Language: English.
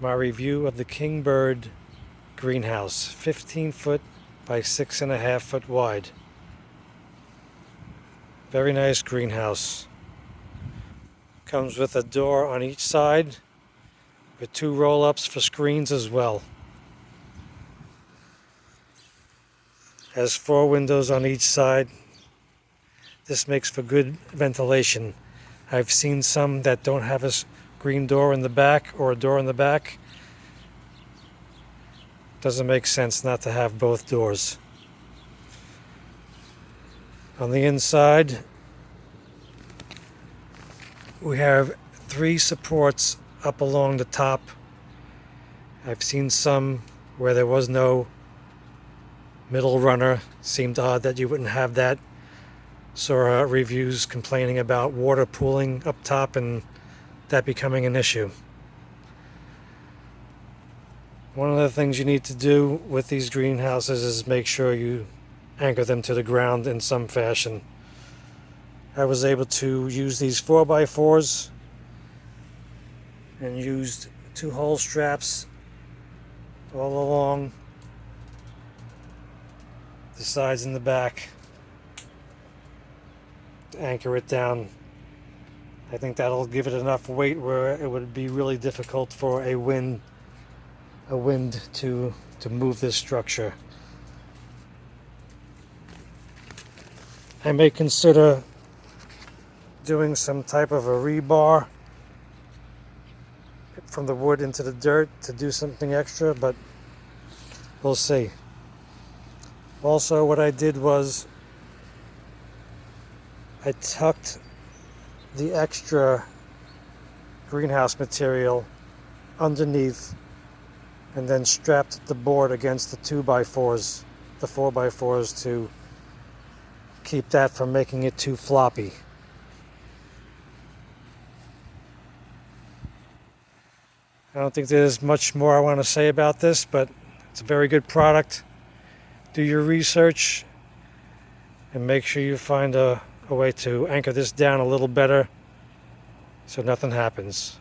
my review of the Kingbird greenhouse, 15 foot by 6.5 foot wide. Very nice greenhouse. Comes with a door on each side with 2 roll-ups for screens as well. Has 4 windows on each side. This makes for good ventilation. I've seen some that don't have a screen door in the back or a door in the back. Doesn't make sense not to have both doors. On the inside, we have 3 supports up along the top. I've seen some where there was no middle runner. Seemed odd that you wouldn't have that. Saw reviews complaining about water pooling up top and that becoming an issue. One of the things you need to do with these greenhouses is make sure you anchor them to the ground in some fashion. I was able to use these 4x4s and used 2 hole straps all along the sides and the back to anchor it down. I think that'll give it enough weight where it would be really difficult for a wind to move this structure. I may consider doing some type of a rebar from the wood into the dirt to do something extra, but we'll see. Also, what I did was I tucked the extra greenhouse material underneath and then strapped the board against the 2x4s, the 4x4s, to keep that from making it too floppy. I don't think there's much more I want to say about this, but it's a very good product. Do your research and make sure you find a way to anchor this down a little better so nothing happens.